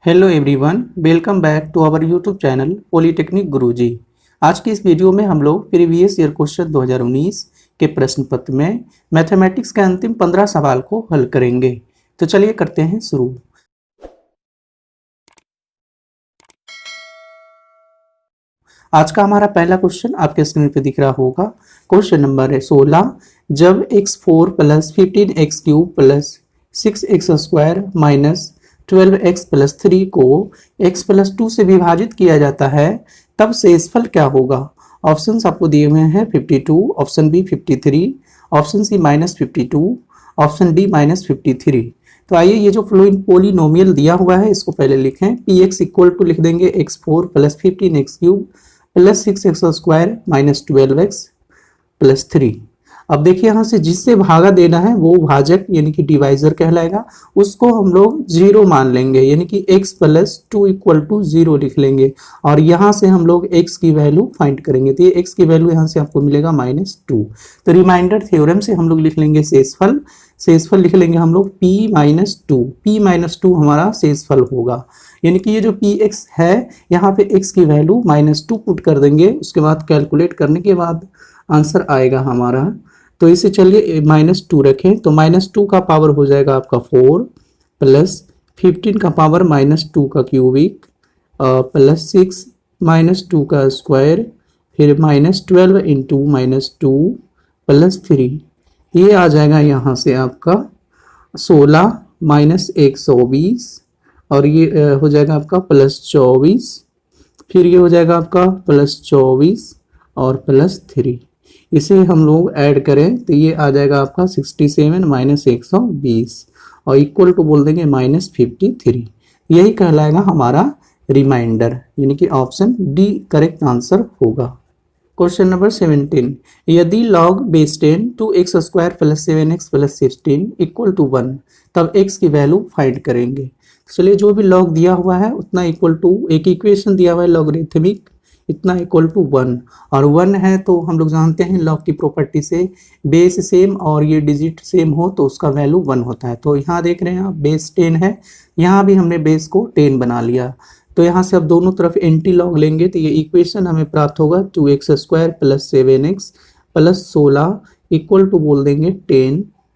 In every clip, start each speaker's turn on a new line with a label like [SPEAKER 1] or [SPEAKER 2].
[SPEAKER 1] Hello everyone, welcome back to our YouTube channel polytechnic Guruji. आज की इस वीडियो में हम लोग प्रीवियस ईयर क्वेश्चन 2019 के प्रश्न पत्र में मैथमेटिक्स के अंतिम 15 सवाल को हल करेंगे। तो चलिए करते हैं शुरू। आज का हमारा पहला क्वेश्चन आपके स्क्रीन पे दिख रहा होगा। क्वेश्चन नंबर है 16। जब x4 plus 15x³ plus 6x² minus 12x plus 3 को x प्लस 2 से विभाजित किया जाता है तब शेषफल क्या होगा। ऑप्शंस आपको दिए हुए हैं 52, option B 53, option C -52, option D -53। तो आइए ये जो पोलिनोमियल दिया हुआ है इसको पहले लिखें। px इक्वल टू लिख देंगे x4 plus 15x³ plus 6x² minus 12x plus 3। अब देखिए यहाँ से जिससे भागा देना है वो भाजक यानी कि डिवाइजर कहलाएगा, उसको हम लोग 0 मान लेंगे यानी कि x प्लस 2 इक्वल टू 0 लिख लेंगे और यहाँ से हम लोग x की वैल्यू फाइंड करेंगे। तो ये x की वैल्यू यहाँ से आपको मिलेगा -2। तो रिमाइंडर थ्योरम से हम लोग लिख लेंगे शेषफल लिख लेंगे हम लोग p-2 हमारा शेषफल होगा। यानी कि ये जो px है यहाँ पे x की वैल्यू -2 पुट कर देंगे, उसके बाद कैलकुलेट करने के बाद आंसर आएगा हमारा। तो इसे चलिए -2 रखें तो -2 का पावर हो जाएगा आपका 4 प्लस 15 का पावर -2 का क्यूबिक प्लस 6 -2 का स्क्वायर फिर -12 इंटू -2 प्लस 3। ये आ जाएगा यहाँ से आपका 16 माइनस 120 और ये हो जाएगा आपका प्लस 24, फिर ये हो जाएगा आपका प्लस 24 और प्लस 3। इसे हम लोग ऐड करें तो ये आ जाएगा आपका 67 माइनस 120 और इक्वल टू बोल देंगे -53। यही कहलाएगा हमारा रिमाइंडर, यानी कि ऑप्शन डी करेक्ट आंसर होगा। Question number 17। यदि log base 10 2x² plus 7x plus 16 equal to 1 तब x की वैल्यू फाइंड करेंगे। चलिए जो भी log दिया हुआ है उतना इक्वल टू, एक इक्वेशन दिया हुआ है लॉगरिथमिक, इतना इक्वल टू 1 और 1 है तो हम लोग जानते हैं लॉग की प्रॉपर्टी से बेस सेम और ये डिजिट सेम हो तो उसका वैल्यू 1 होता है। तो यहाँ देख रहे हैं आप बेस 10 है, यहाँ भी हमने बेस को 10 बना लिया। तो यहाँ से अब दोनों तरफ एंटी लॉग लेंगे तो ये इक्वेशन हमें प्राप्त होगा 2x² plus 7x plus 16 equal to बोल देंगे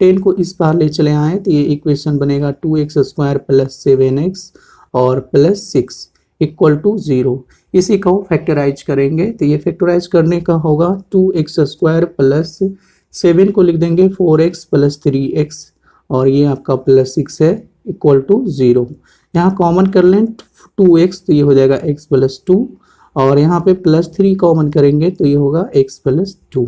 [SPEAKER 1] 10 को इस बार ले चले आए तो ये इक्वेशन बनेगा 2x² प्लस 7x और प्लस 6 इक्वल टू 0। इसी को फैक्टराइज करेंगे तो ये फैक्टराइज करने का होगा 2x² प्लस 7 को लिख देंगे 4x प्लस 3x और ये आपका प्लस 6 है इक्वल टू 0। यहाँ कॉमन कर लें 2x तो ये हो जाएगा x प्लस 2 और यहाँ पे प्लस 3 कॉमन करेंगे तो ये होगा x प्लस 2।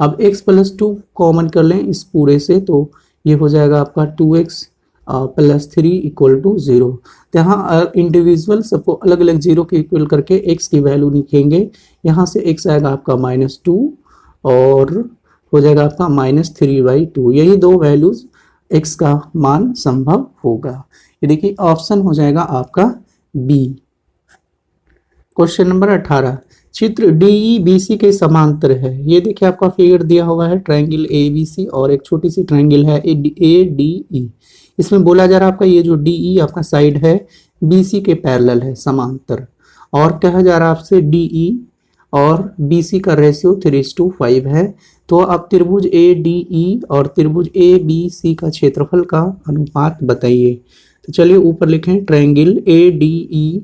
[SPEAKER 1] अब x प्लस 2 कॉमन कर लें इस पूरे से तो ये हो जाएगा आपका 2x प्लस 3 इक्वल टू 0। तो यहाँ इंडिविजुअल सबको अलग अलग 0 के इक्वल करके x की वैल्यू लिखेंगे। यहाँ से x आएगा आपका -2 और हो जाएगा आपका -3/2। यही दो वैल्यूज x का मान संभव होगा। ये देखिए ऑप्शन हो जाएगा आपका बी। Question number 18। चित्र DEBC के समांतर है। ये देखिए आपका फिगर दिया हुआ है ट्रायंगल ABC और एक छोटी सी ट्रायंगल है ADE। इसमें बोला जा रहा है आपका ये जो DE आपका साइड है BC के पैरेलल है समांतर, और कहा जा रहा है आपसे DE और BC का रेशियो 3:5 है। तो आप त्रिभुज ADE और त्रिभुज ABC का क्षेत्रफल का अनुपात बताइए। तो चलिए ऊपर लिखें ट्रायंगल ADE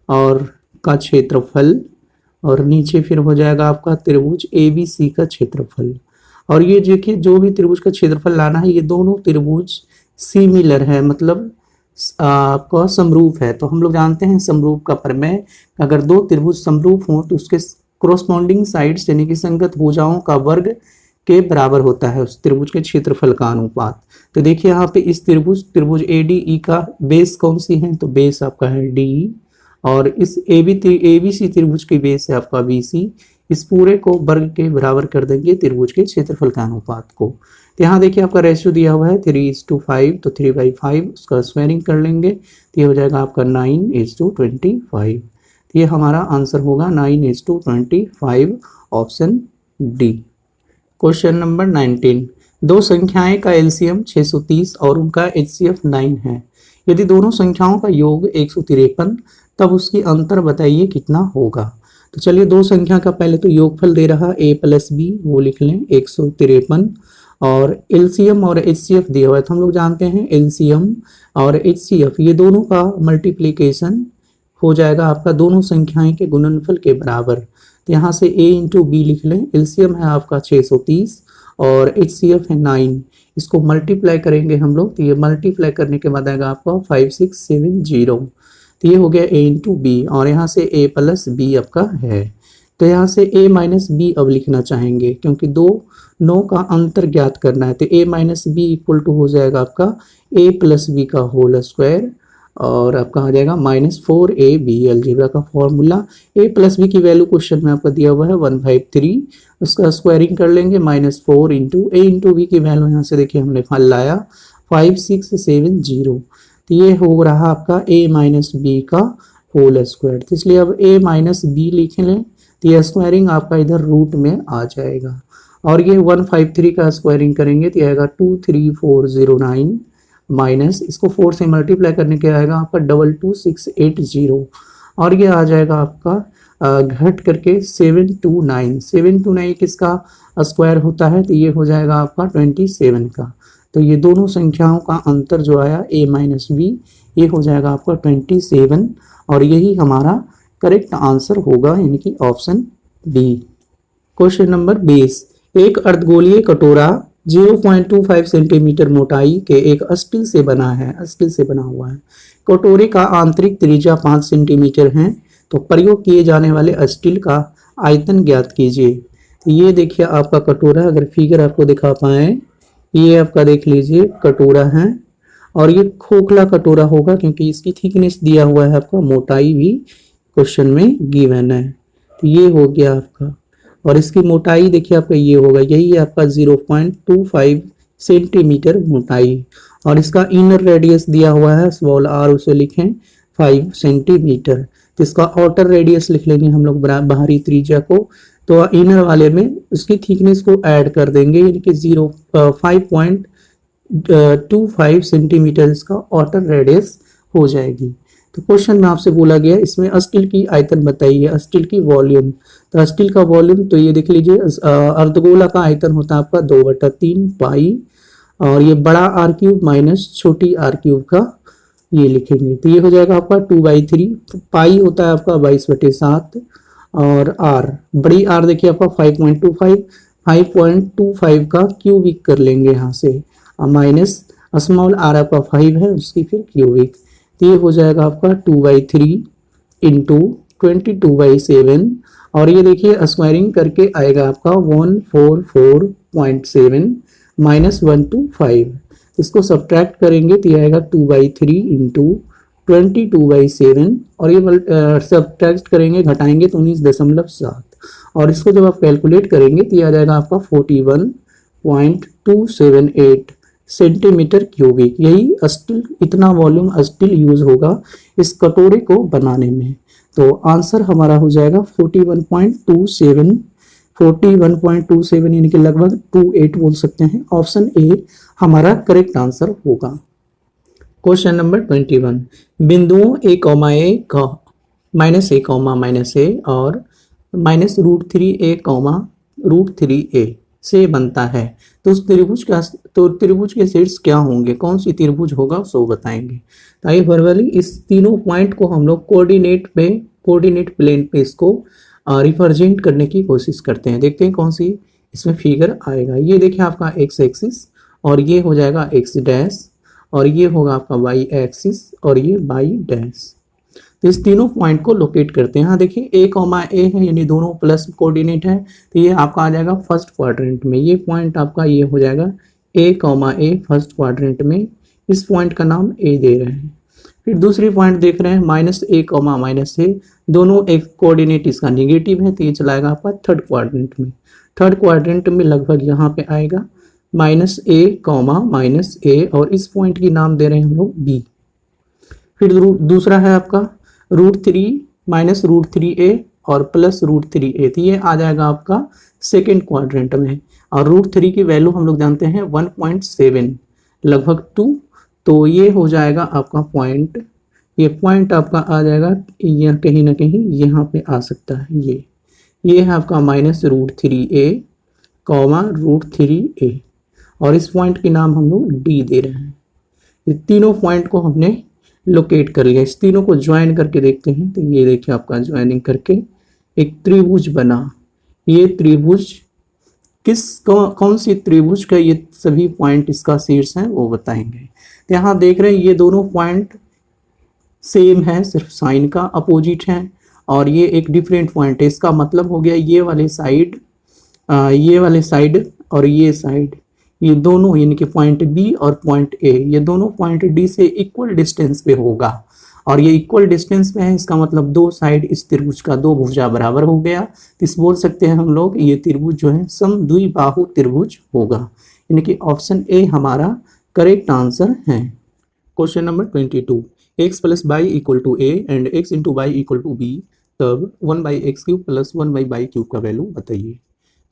[SPEAKER 1] और का क्षेत्रफल और नीचे फिर हो जाएगा आपका त्रिभुज ABC का क्षेत्रफल। और ये देखिए जो भी त्रिभुज का क्षेत्रफल लाना है ये दोनों त्रिभुज सिमिलर है, मतलब आपका समरूप है। तो हम लोग जानते हैं समरूप का प्रमेय, अगर दो त्रिभुज समरूप हों तो उसके कोरोस्पोंडिंग साइड्स यानी कि संगत भुजाओं का वर्ग के बराबर होता है उस त्रिभुज के क्षेत्रफल का अनुपात। तो देखिए यहाँ पे इस त्रिभुज ADE का बेस कौन सी है, तो बेस आपका है DE और इस ABC त्रिभुज की बेस है आपका BC। इस पूरे को वर्ग के बराबर कर देंगे त्रिभुज के क्षेत्रफल का अनुपात को। तो यहाँ देखिए आपका रेशियो दिया हुआ है 3:5 तो 3/5 उसका स्क्वायरिंग कर लेंगे तो ये हो जाएगा आपका 9:25। तो ये हमारा आंसर होगा 9:25 ऑप्शन डी। Question number 19। दो संख्याएं का एलसीएम 630 और उनका HCF 9 है। यदि दोनों संख्याओं का योग 153 तब उसकी अंतर बताइए कितना होगा। तो चलिए दो संख्या का पहले तो योगफल दे रहा a प्लस बी, वो लिख लें 153, और एलसीएम और एचसीएफ दिया हुआ है। तो हम लोग जानते हैं एलसीएम और एचसीएफ ये दोनों का मल्टीप्लीकेशन हो जाएगा आपका दोनों संख्याएं के गुणनफल के बराबर। तो यहाँ से a इंटू बी लिख लें। एलसीएम है आपका 630 और एचसीएफ है 9। इसको मल्टीप्लाई करेंगे हम लोग, तो ये मल्टीप्लाई करने के बाद आएगा आपका 5670। तो ये हो गया a इंटू बी, और यहाँ से a प्लस बी आपका है। तो यहाँ से a माइनस बी अब लिखना चाहेंगे, क्योंकि दो नो का अंतर ज्ञात करना है। तो a minus b equal to हो जाएगा आपका a प्लस बी का होल स्क्वायर, और आपका आ जाएगा -4ab। अलजेब्रा का फॉर्मूला a प्लस बी की वैल्यू क्वेश्चन में आपका दिया हुआ है 153, उसका स्क्वायरिंग कर लेंगे -4 इंटू a इंटू बी की वैल्यू यहाँ से देखिए हमने फल लाया 5670। तो ये हो रहा आपका a माइनस बी का होल स्क्वायर। तो इसलिए अब a माइनस बी लिख लें, तो ये स्क्वायरिंग आपका इधर रूट में आ जाएगा, और ये 153 का स्क्वायरिंग करेंगे तो आएगा 23409 माइनस इसको 4 से मल्टीप्लाई करने के आएगा आपका 22680, और ये आ जाएगा आपका घट करके 729 किसका स्क्वायर होता है, तो ये हो जाएगा आपका 27 का। तो ये दोनों संख्याओं का अंतर जो आया a माइनस बी, ये हो जाएगा आपका 27, और यही हमारा करेक्ट आंसर होगा, यानी कि ऑप्शन बी। क्वेश्चन नंबर 20, एक अर्धगोलीय कटोरा 0.25 सेंटीमीटर मोटाई के एक स्टील से बना हुआ है। कटोरे का आंतरिक त्रिज्या 5 सेंटीमीटर है। तो प्रयोग किए जाने वाले स्टील का आयतन ज्ञात कीजिए। तो ये देखिए आपका कटोरा, अगर फिगर आपको दिखा पाए, ये आपका देख लीजिए कटोरा है, और ये खोखला कटोरा होगा क्योंकि इसकी थिकनेस दिया हुआ है आपका, मोटाई भी क्वेश्चन में गिवन है। तो ये हो गया आपका, और इसकी मोटाई देखिए आपका ये होगा, यही आपका 0.25 सेंटीमीटर मोटाई, और इसका इनर रेडियस दिया हुआ है स्मॉल r, उसे लिखें 5 सेंटीमीटर। तो इसका आउटर रेडियस लिख लेंगे हम लोग बाहरी त्रिज्या को, तो इनर वाले में उसकी थिकनेस को ऐड कर देंगे, यानी कि 5.25 सेंटीमीटर इसका आउटर रेडियस हो जाएगी। तो क्वेश्चन में आपसे बोला गया इसमें स्टील की आयतन बताइए, स्टील की वॉल्यूम। तो स्टील का वॉल्यूम तो ये देख लीजिए, अर्धगोला का आयतन होता है आपका 2/3 पाई, और ये बड़ा आर क्यूब माइनस छोटी आर क्यूब का ये लिखेंगे। तो ये हो जाएगा आपका 2/3, पाई होता है आपका 22/7, और आर बड़ी आर देखिए आपका 5.25 का क्यूबिक कर लेंगे यहाँ से, माइनस स्मॉल आर आपका 5 है उसकी फिर क्यूबिक। तो ये हो जाएगा आपका 2/3 इंटू 22/7, और ये देखिए स्क्वायरिंग करके आएगा आपका 144.7 माइनस 125। इसको सब्ट्रैक्ट करेंगे तो ये आएगा 2/3 इंटू 22/7, और ये सब्ट्रैक्ट करेंगे घटाएंगे तो 19.7, और इसको जब आप कैलकुलेट करेंगे तो ये आ जाएगा आपका 41.278 सेंटीमीटर क्यूबिक। यही स्टील, इतना वॉल्यूम स्टील यूज होगा इस कटोरे को बनाने में। तो आंसर हमारा हो जाएगा 41.27 यानी कि लगभग 28 बोल सकते हैं। ऑप्शन ए हमारा करेक्ट आंसर होगा। क्वेश्चन नंबर 21, बिंदुओं a, a minus a, minus a और -√3a, √3a से बनता है। तो उस त्रिभुज के शीर्ष क्या होंगे, कौन सी त्रिभुज होगा उसको बताएंगे। तो आइए वर्बली इस तीनों पॉइंट को हम लोग कोऑर्डिनेट प्लेन पे इसको रिप्रेजेंट करने की कोशिश करते हैं। देखते हैं कौन सी इसमें फिगर आएगा। ये देखिए आपका x एक्सिस, और ये हो जाएगा x डैश, और ये होगा आपका y एक्सिस, और ये y डैश। तो इस तीनों पॉइंट को लोकेट करते हैं। हाँ देखिए a, a है, यानी दोनों प्लस कोऑर्डिनेट है, तो ये आपका आ जाएगा फर्स्ट क्वाड्रेंट में। ये पॉइंट आपका ये हो जाएगा a, a फर्स्ट क्वाड्रेंट में, इस पॉइंट का नाम a दे रहे हैं। फिर दूसरी पॉइंट देख रहे हैं -a, -a, दोनों एक कोऑर्डिनेट इसका निगेटिव है, तो ये चलाएगा आपका थर्ड क्वाड्रेंट में। थर्ड क्वाड्रेंट में लगभग यहाँ पे आएगा -a, और इस पॉइंट की नाम दे रहे हैं हम लोग b। फिर दूसरा है आपका √3 -√3a और +√3a, तो ये आ जाएगा आपका सेकेंड क्वाड्रेंट में, और √3 की वैल्यू हम लोग जानते हैं 1.7 लगभग 2। तो ये हो जाएगा आपका पॉइंट, ये पॉइंट आपका आ जाएगा यह कहीं ना कहीं यहाँ पे आ सकता है। ये है आपका -√3a, √3a, और इस पॉइंट के नाम हम लोग डी दे रहे हैं। ये तीनों पॉइंट को हमने लोकेट कर लिया। इस तीनों को ज्वाइन करके देखते हैं, तो ये देखिए आपका ज्वाइनिंग करके एक त्रिभुज बना। ये त्रिभुज कौन सी त्रिभुज का, ये सभी पॉइंट इसका शीर्ष है वो बताएंगे। तो यहाँ देख रहे हैं ये दोनों पॉइंट सेम है, सिर्फ साइन का अपोजिट है, और ये एक डिफरेंट पॉइंट है। इसका मतलब हो गया ये वाले साइड और ये साइड, ये दोनों यानी कि पॉइंट बी और पॉइंट ए, ये दोनों पॉइंट डी से इक्वल डिस्टेंस पे होगा, और ये इक्वल डिस्टेंस पे है। इसका मतलब दो साइड इस त्रिभुज का, दो भुजा बराबर हो गया। तो इस बोल सकते हैं हम लोग ये त्रिभुज जो है समद्विबाहु त्रिभुज होगा, यानी कि ऑप्शन ए हमारा करेक्ट आंसर है। Question number 22, x + y = a and x × y = b, तब 1/x³ + 1/y³ का वैल्यू बताइए।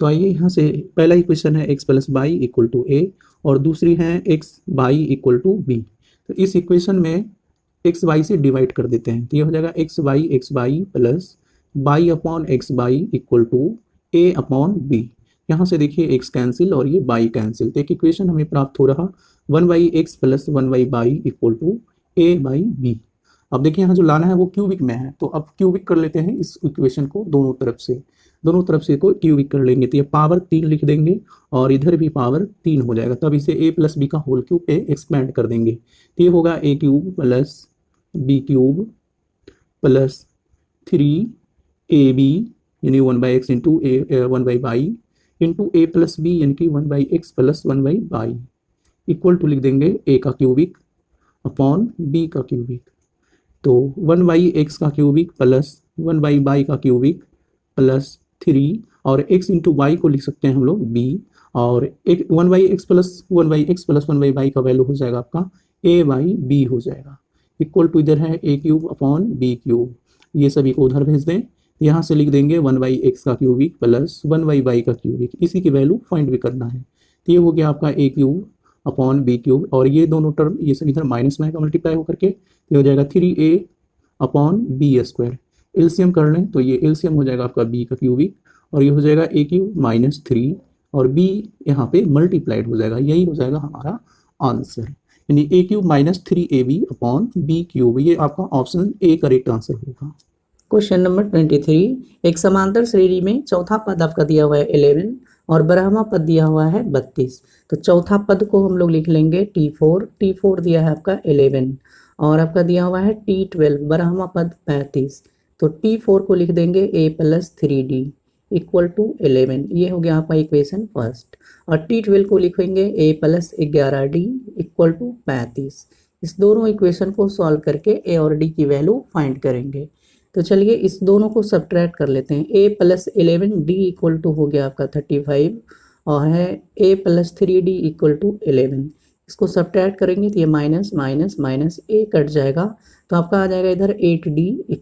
[SPEAKER 1] तो आइए यहाँ से पहला इक्वेशन है x + y = a और दूसरी है x/y = b। तो इस इक्वेशन में x y से डिवाइड कर देते हैं, तो ये हो जाएगा xy + y/xy = a/b। यहाँ से देखिए x कैंसिल और ये y कैंसिल, तो एक इक्वेशन हमें प्राप्त हो रहा 1/x + 1/y = a/b। अब देखिए यहाँ जो लाना है वो क्यूबिक में है, तो अब क्यूबिक कर लेते हैं इस इक्वेशन को दोनों तरफ से को क्यूबिक कर लेंगे। तो ये पावर 3 लिख देंगे और इधर भी पावर 3 हो जाएगा, तब इसे a + b का होल क्यूब पे एक्सपेंड कर देंगे। तो ये होगा a³ + b³ + 3ab यानी 1/x × 1/y × a + b यानी कि 1/x + 1/y इक्वल टू लिख देंगे a का क्यूबिक अपॉन b का क्यूबिक। तो 1/x का क्यूबिक + 1/y का क्यूबिक + 3 और x × y को लिख सकते हैं हम लोग b, और 1/x + 1/y का वैल्यू हो जाएगा आपका a/b हो जाएगा, इक्वल टू इधर है a³ अपॉन b³। ये सभी को उधर भेज दें, यहाँ से लिख देंगे 1/x का क्यूबिक + 1/y का क्यूबिक, इसी की वैल्यू फाइंड भी करना है। तो ये हो गया आपका a³ अपॉन b³, और ये दोनों टर्म ये सब इधर माइनस में मल्टीप्लाई होकर के ये हो जाएगा 3a अपॉन b²। एलसीएम कर लें तो ये एलसीएम हो जाएगा आपका b का क्यूबिक, और ये हो जाएगा a³ - 3 और b यहाँ पे मल्टीप्लाइड हो जाएगा, यही हो जाएगा हमारा आंसर, यानी a³ - 3ab अपॉन b³। ये आपका ऑप्शन ए करेक्ट आंसर होगा।
[SPEAKER 2] क्वेश्चन नंबर 23, एक समांतर श्रेणी में चौथा पद आपका दिया हुआ है 11 और बारहवां पद दिया हुआ है 32। तो चौथा पद को हम लोग लिख लेंगे t4 दिया है आपका 11 और आपका दिया हुआ है t12 बारहवां पद 35। तो t4 को लिख देंगे a + 3d = 11, ये हो गया आपका इक्वेशन फर्स्ट, और t12 को लिखेंगे a + 11d = 35। इस दोनों इक्वेशन को सॉल्व करके a और d की वैल्यू फाइंड करेंगे। तो चलिए इस दोनों को सब्ट्रैक्ट कर लेते हैं। a + 11d = हो गया आपका 35 और है a + 3d = 11। इसको सब्ट्रैक्ट करेंगे तो ये minus minus minus a cut जाएगा, तो आपका आ जाएगा इधर 8d =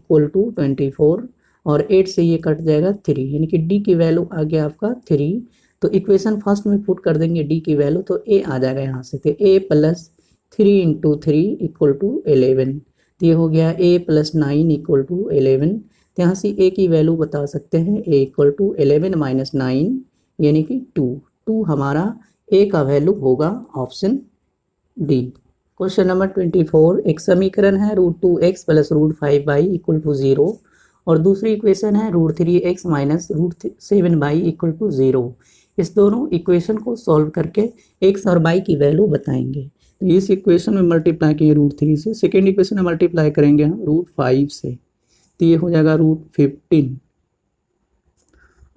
[SPEAKER 2] 24 और 8 से ये कट जाएगा 3, यानी कि d की वैल्यू आ गया आपका 3। तो इक्वेशन फर्स्ट में पुट कर देंगे d की वैल्यू, तो a आ जाएगा यहाँ से, तो a + 3 × 3 = 11। तो ये हो गया a + 9 = 11। तो यहाँ से a की वैल्यू बता सकते हैं a = 11 - 9 यानी कि 2 हमारा a का वैल्यू होगा ऑप्शन डी। क्वेश्चन नंबर 24, एक समीकरण है √2x + √5y = 0 और दूसरी इक्वेशन है √3x - √7y = 0। इस दोनों इक्वेशन को सॉल्व करके x और y की वैल्यू बताएंगे। तो इस इक्वेशन में मल्टीप्लाई किए √3 से, सेकेंड इक्वेशन में मल्टीप्लाई करेंगे हम √5 से, तो ये हो जाएगा √15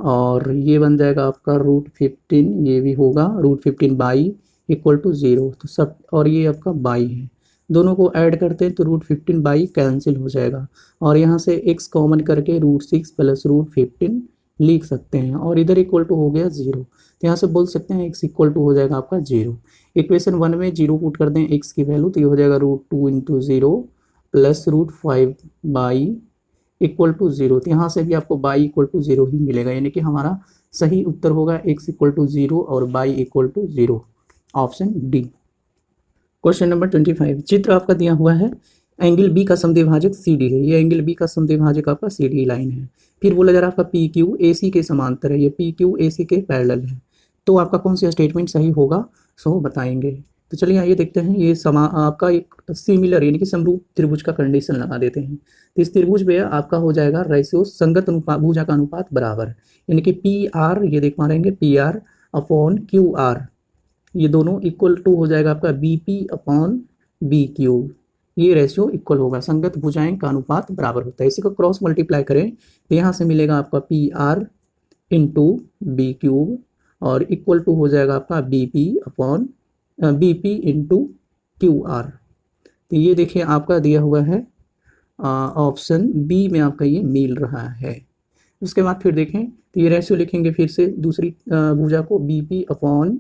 [SPEAKER 2] और ये बन जाएगा आपका √15, ये भी होगा √15y = 0। तो सब, और ये आपका y है, दोनों को ऐड करते हैं तो √15y कैंसिल हो जाएगा और यहाँ से x कॉमन करके √6 + √15 लिख सकते हैं और इधर इक्वल टू हो गया 0। तो यहाँ से बोल सकते हैं x = हो जाएगा आपका 0। इक्वेशन 1 में 0 पुट कर दें x की वैल्यू, तो ये हो जाएगा √2 × 0 + √5y = 0। तो यहाँ से भी आपको y = 0 ही मिलेगा, यानी कि हमारा सही उत्तर होगा x = 0 और y = 0, option D. Question number 25, चित्र आपका दिया हुआ है, एंगल बी का समद्विभाजक सी डी है। ये एंगल बी का समद्विभाजक आपका सी डी लाइन है। फिर बोला जा रहा है आपका पी क्यू ए सी के समांतर है, ये पी क्यू ए सी के पैरेलल है। तो आपका कौन सा स्टेटमेंट सही होगा, सो बताएंगे। तो चलिए आइए देखते हैं। ये आपका एक सिमिलर यानी कि समरूप त्रिभुज का कंडीशन लगा देते हैं। तो इस त्रिभुज में आपका हो जाएगा रेशियो संगत अनुपात, भुजा का अनुपात बराबर, यानी कि पी आर, ये देख पा रहे हैं P R upon Q R, ये दोनों इक्वल टू हो जाएगा आपका B P upon B Q. ये रेशियो इक्वल होगा, संगत भुजाएं का अनुपात बराबर होता है। इसी को क्रॉस मल्टीप्लाई करें तो यहाँ से मिलेगा आपका P R into B Q और इक्वल टू हो जाएगा आपका B P upon B P into Q R. तो ये देखिए आपका दिया हुआ है ऑप्शन बी में आपका ये मिल रहा है। उसके बाद फिर देखें तो ये रेशियो लिखेंगे फिर से दूसरी भुजा को, B P upon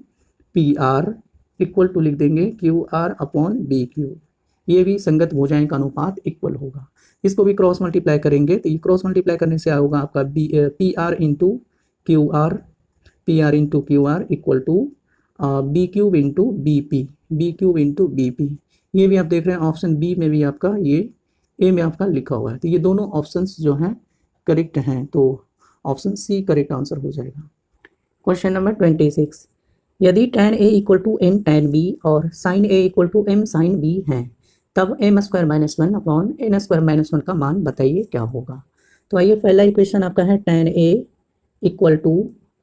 [SPEAKER 2] P R equal to लिख देंगे Q R upon B Q. ये भी संगत भुजाएं का अनुपात इक्वल होगा। इसको भी क्रॉस मल्टीप्लाई करेंगे तो ये क्रॉस मल्टीप्लाई करने से होगा आपका P R into Q R, P R into Q R equal to B Q into B P, B Q into B P. ये भी आप देख रहे हैं ऑप्शन बी में भी आपका ये ए में आपका लिखा हुआ है। तो ये दोनों ऑप्शंस जो हैं करेक्ट हैं, तो ऑप्शन सी करेक्ट आंसर हो जाएगा। क्वेश्चन नंबर 26, यदि tan a equal to m tan b और sin a equal to m sin b है, तब m square minus 1 upon n square minus 1 का मान बताइए क्या होगा। तो आइए पहला इक्वेशन आपका है tan a equal to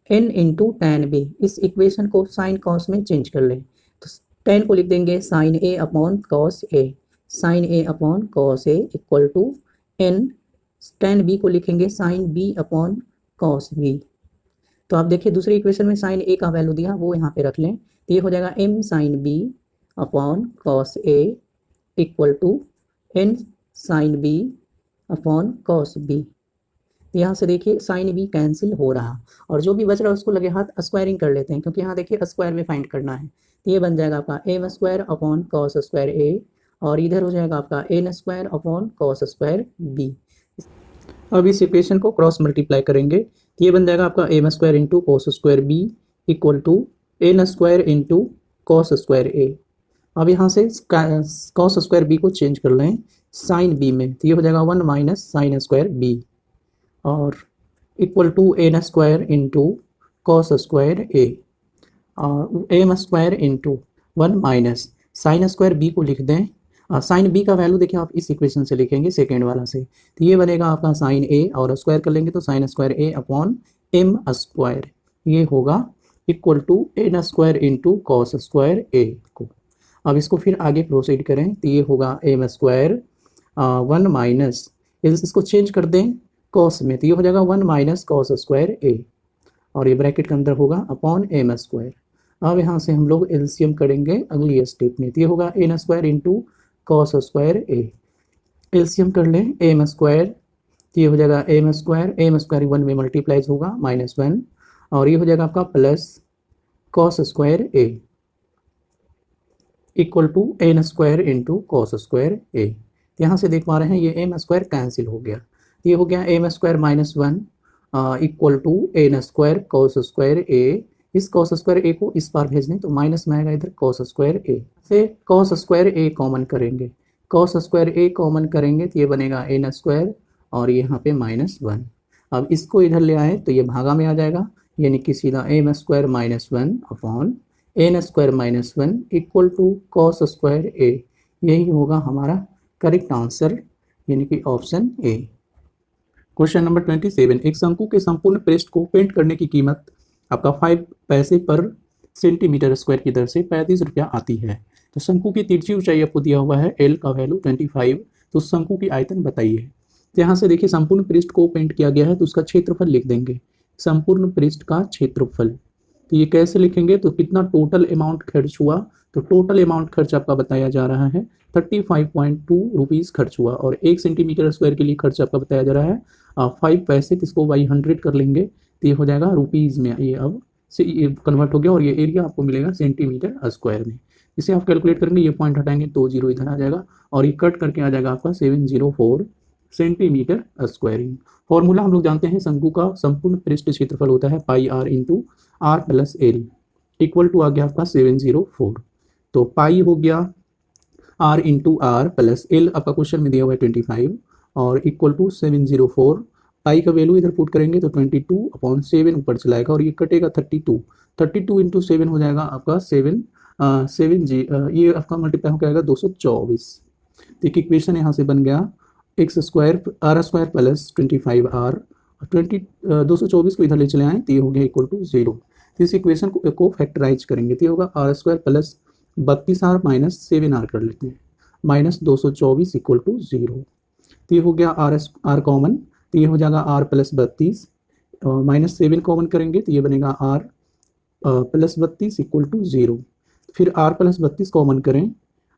[SPEAKER 2] n into tan बी। इस इक्वेशन को साइन कॉस में चेंज कर लें तो tan को लिख देंगे sine a upon cos a, sine a upon cos a equal to n, tan b को लिखेंगे sine b upon cos b। तो आप देखिए दूसरी इक्वेशन में साइन a का वैल्यू दिया वो यहाँ पे रख लें तो ये हो जाएगा m sine b upon cos a equal to n sine b upon cos b। तो यहाँ से देखिए साइन b कैंसिल हो रहा और जो भी बच रहा है उसको लगे हाथ स्क्वायरिंग कर लेते हैं, क्योंकि यहाँ देखिए स्क्वायर में फाइंड करना है। तो ये बन जाएगा आपका m square upon cos square a और इधर हो जाएगा आपका n square upon cos square b। अब इस इक्वेशन को क्रॉस मल्टीप्लाई करेंगे तो ये बन जाएगा आपका m square into cos square b equal to n square into cos square a। अब यहाँ से कॉस स्क्वायर b को चेंज कर लें साइन b में तो ये हो जाएगा 1 माइनस साइन स्क्वायर b और equal to n square into cos square a और m square into 1 minus sine square b को लिख दें। साइन b का वैल्यू देखिए आप इस इक्वेशन से लिखेंगे सेकेंड वाला से, तो ये बनेगा आपका साइन a और स्क्वायर कर लेंगे तो sine square a upon m square, ये होगा equal to n square into cos square a को। अब इसको फिर आगे प्रोसीड करें तो ये होगा m स्क्वायर 1 माइनस, इसको चेंज कर दें कॉस में तो ये हो जाएगा 1 माइनस कॉस स्क्वायर a और ये ब्रैकेट के अंदर होगा अपॉन m स्क्वायर। अब यहाँ से हम लोग एलसीएम करेंगे अगली स्टेप में तो ये होगा n square into cos square a, LCM कर लें m स्क्वायर तो ये हो जाएगा m स्क्वायर 1 में मल्टीप्लाइज होगा माइनस 1 और ये हो जाएगा आपका plus cos square a equal to n square into cos square a। यहाँ से देख पा रहे हैं ये m स्क्वायर कैंसिल हो गया, ये हो गया m square minus 1 equal to n square cos square a। इस कॉस स्क्वायर a को इस पार भेज दें तो माइनस में आएगा इधर कॉस स्क्वायर a से कॉस स्क्वायर a कॉमन करेंगे, कॉस स्क्वायर a कॉमन करेंगे तो ये बनेगा n स्क्वायर और यहाँ पे माइनस 1। अब इसको इधर ले आए तो ये भागा में आ जाएगा, यानी कि सीधा m square minus 1 upon n square minus 1 equal to cos square a। यही होगा हमारा करेक्ट आंसर, यानी कि ऑप्शन ए। क्वेश्चन नंबर 27, एक शंकु के संपूर्ण पृष्ठ को पेंट करने की कीमत आपका 5 पैसे पर सेंटीमीटर स्क्वायर की दर से 35 रुपया आती है। तो शंकु की तिरछी ऊंचाई आपको दिया हुआ है एल का वैल्यू 25, तो शंकु की आयतन बताइए। तो यहाँ से देखिए संपूर्ण पृष्ठ को पेंट किया गया है तो उसका क्षेत्रफल लिख देंगे, संपूर्ण पृष्ठ का क्षेत्रफल। तो ये कैसे लिखेंगे तो कितना टोटल अमाउंट खर्च हुआ, तो टोटल अमाउंट खर्च आपका बताया जा रहा है 35.2 रुपीज़ खर्च हुआ और 1 सेंटीमीटर स्क्वायर के लिए खर्च आपका बताया जा रहा है 5 पैसे, तो इसको बाई 100 कर लेंगे तो ये हो जाएगा रुपीज़ में, ये अब से ये कन्वर्ट हो गया और ये एरिया आपको मिलेगा सेंटीमीटर स्क्वायर में। इसे आप कैलकुलेट करेंगे, ये पॉइंट हटाएंगे तो 0 इधर आ जाएगा और ये कट करके आ जाएगा आपका 704 सेंटीमीटर स्क्वायरिंग। फॉर्मूला हम लोग जानते हैं शंकु का संपूर्ण पृष्ठ क्षेत्रफल होता है pi r into r plus l equal to आ गया आपका 704। तो पाई हो गया
[SPEAKER 1] r into r plus l आपका क्वेश्चन में दिया हुआ है 25 और इक्वल टू 704। पाई का वैल्यू इधर पुट करेंगे तो 22/7 ऊपर चला आएगा और ये कटेगा 32 इंटू 7 हो जाएगा आपका 7 ये आपका मल्टीप्लाई हो जाएगा 224। तो एक इक्वेशन यहाँ से बन गया x² r² प्लस 25r 224 को इधर ले चले आए तो ये हो गया इक्वल टू 0। तो इस इक्वेशन को फैक्टराइज करेंगे तो ये होगा r² plus 32r minus 7r कर लेते हैं माइनस 224 इक्वल टू 0। तो ये हो गया r कॉमन तो ये हो जाएगा r प्लस 32 माइनस 7 कॉमन करेंगे तो ये बनेगा r प्लस 32 इक्वल टू 0। फिर r प्लस 32 कॉमन करें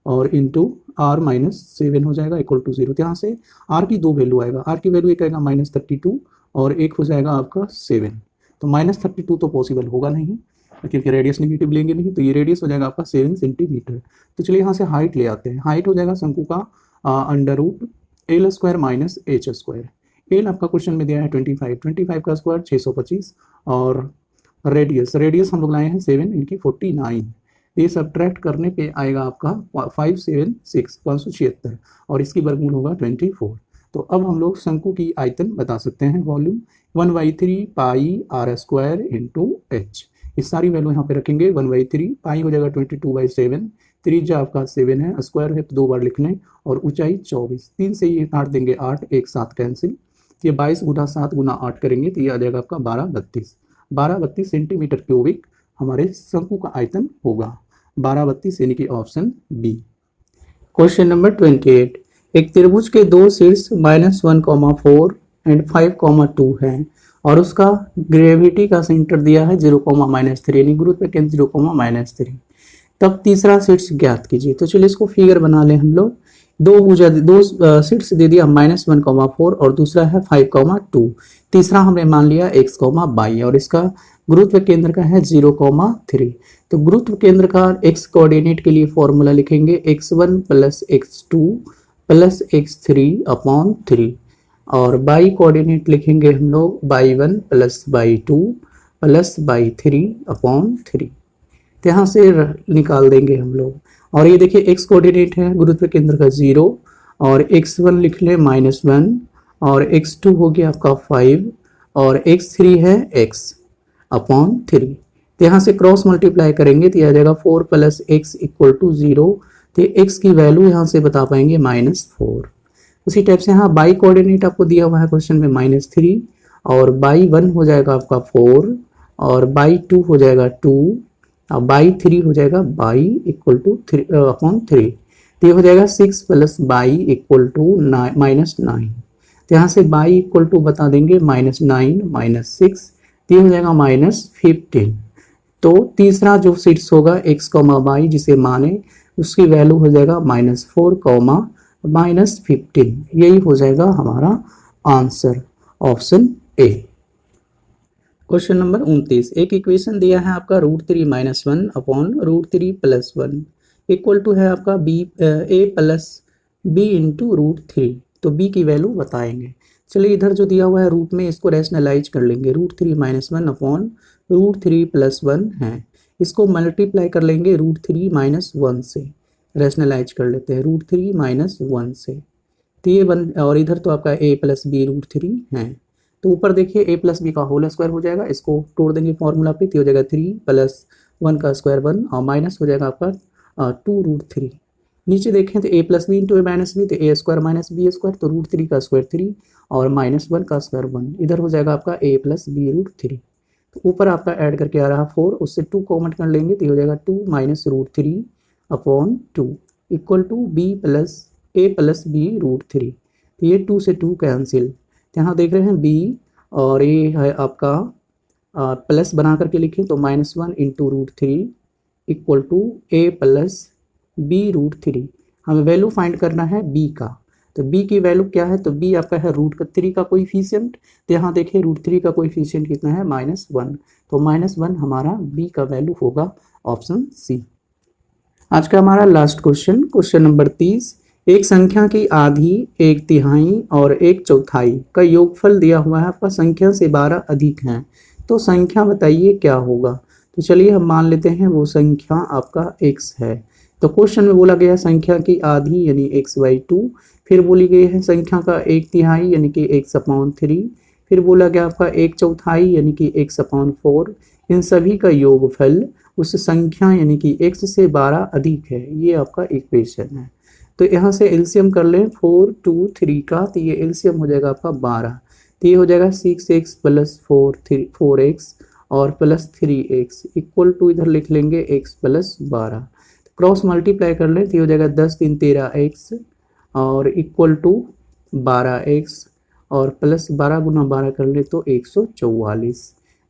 [SPEAKER 1] और इंटू r माइनस 7 हो जाएगा इक्वल टू 0। तो यहाँ से r की दो वैल्यू आएगा, r की वैल्यू एक आएगा -32 और एक हो जाएगा आपका 7। तो -32 तो पॉसिबल होगा नहीं क्योंकि रेडियस नेगेटिव लेंगे नहीं, तो ये रेडियस हो जाएगा आपका 7 सेंटीमीटर। तो चलिए यहाँ से हाइट ले आते हैं। हाइट हो जाएगा शंकु का √L² माइनस h²। एल आपका क्वेश्चन में दिया है 25 का स्क्वायर 625 और रेडियस हम लोग लाए हैं 7 इनकी 49। ये सब्ट्रैक्ट करने पे आएगा आपका 576 और इसकी वर्गमूल होगा 24। तो अब हम लोग शंकु की आयतन बता सकते हैं। वॉल्यूम 1/3 पाई r² इंटू h। इस सारी वैल्यू यहाँ पे रखेंगे। 1/3 पाई हो जाएगा 22/7, त्रिज्या आपका 7 है, स्क्वायर है तो 2 बार लिख लें और ऊंचाई 24। 3 से ये काट देंगे 8, एक साथ कैंसिल। ये 22 गुना 7 गुना 8 करेंगे तो ये आ जाएगा आपका 1232 सेंटीमीटर क्यूबिक हमारे शंकु का आयतन होगा। 1232 यानी कि ऑप्शन बी।
[SPEAKER 2] Question number 28। एक त्रिभुज के दो शीर्ष -1,4 एंड 5,2 हैं और उसका ग्रेविटी का सेंटर दिया है 0,-3 यानी गुरुत्व केंद्र 0,-3। तब तीसरा शीर्ष ज्ञात कीजिए। तो चलिए इसको फिगर बना लें हम लोग। दो शीर्ष दे दिया -1,4 और दूसरा है 5,2। तीसरा हमने मान लिया x, y और इसका गुरुत्व केंद्र का है 0,3। तो गुरुत्व केंद्र का x कोऑर्डिनेट के लिए फॉर्मूला लिखेंगे x1 plus x2 plus x3/3 और y कोऑर्डिनेट लिखेंगे हम लोग y1 plus y2 plus y3/3। तो यहाँ से निकाल देंगे हम लोग। और ये देखिए x कोऑर्डिनेट है गुरुत्व केंद्र का 0 और x1 लिख ले -1 और x2 हो गया आपका 5 और x3 है x/3। तो यहाँ से क्रॉस मल्टीप्लाई करेंगे तो यह आ जाएगा 4 + x = 0। तो x की वैल्यू यहाँ से बता पाएंगे -4। उसी टाइप से यहाँ y कोऑर्डिनेट आपको दिया हुआ है क्वेश्चन में -3 और y1 हो जाएगा आपका 4 और y2 हो जाएगा 2 और y3 हो जाएगा y = 3/3। तो ये हो जाएगा 6 + y = -9। तो यहाँ से y = बता देंगे -9 - 6 तो ये हो जाएगा -15। तो तीसरा जो शीर्ष होगा x, y जिसे माने उसकी वैल्यू हो जाएगा -4, -15। यही हो जाएगा हमारा answer option A. Question number 29। एक इक्वेशन दिया है आपका √3 - 1/√3 + 1 इक्वल टू है आपका a + b × √3। तो b की वैल्यू बताएंगे। चलिए इधर जो दिया हुआ है रूट में इसको रैशनलाइज कर लेंगे। √3 - 1/√3 + 1 है, इसको मल्टीप्लाई कर लेंगे √3 - 1 से। रैशनलाइज कर लेते हैं √3 - 1 से। तो ये और इधर तो आपका a + b √3 है। तो ऊपर देखिए a + b का होल स्क्वायर हो जाएगा, इसको तोड़ देंगे फॉर्मूला पे तो हो जाएगा 3 + 1 का स्क्वायर 1 और माइनस हो जाएगा आपका 2√3। नीचे देखें तो a + b × a - b तो a² - b² तो √3 का स्क्वायर 3 और -1 का स्क्वायर 1। इधर हो जाएगा आपका a + b √3। तो ऊपर आपका ऐड करके आ रहा 4, उससे 2 कॉमन कर लेंगे तो हो जाएगा 2 - √3/2 इक्वल टू a + b √3। तो ये 2 से 2 कैंसिल। तो यहाँ देख रहे हैं b और ये है आपका प्लस बना करके लिखें तो -1 × √3 इक्वल टू a + b √3। हमें वैल्यू फाइंड करना है b का। तो b की वैल्यू क्या है? तो b आपका है √3 का कोएफिशिएंट। तो यहाँ देखिए √3 का कोएफिशिएंट कितना है? -1। तो -1 हमारा b का वैल्यू होगा ऑप्शन सी। आज का हमारा लास्ट क्वेश्चन नंबर 30। एक संख्या की आधी, 1/3 और 1/4 का योगफल दिया हुआ है आपका संख्या से 12 अधिक हैं, तो संख्या बताइए क्या होगा। तो चलिए हम मान लेते हैं वो संख्या आपका x है।
[SPEAKER 1] तो क्वेश्चन में बोला गया संख्या की आधी यानी x/2, फिर बोली गई है संख्या का 1/3 यानी कि x/3, फिर बोला गया आपका 1/4 यानी कि x/4। इन सभी का योगफल उस संख्या यानी कि x से 12 अधिक है। ये आपका इक्वेशन है। तो यहाँ से एलसीएम कर लें 4, 2, 3 का, तो ये एलसीएम हो जाएगा आपका 12। तो ये हो जाएगा 6x + 4x और प्लस 3x इक्वल टू इधर लिख लेंगे x + 12। क्रॉस मल्टीप्लाई कर लें तो ये हो जाएगा 10 × 3 = 13x और इक्वल टू 12x और प्लस 12 × 12 कर ले तो 144।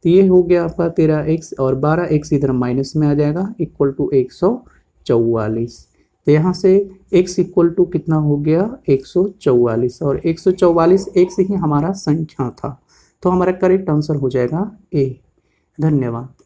[SPEAKER 1] तो ये हो गया आपका 13x और 12x इधर माइनस में आ जाएगा इक्वल टू 144। तो यहाँ से x इक्वल टू कितना हो गया 144 और 144 x ही हमारा संख्या था। तो हमारा करेक्ट आंसर हो जाएगा ए। धन्यवाद।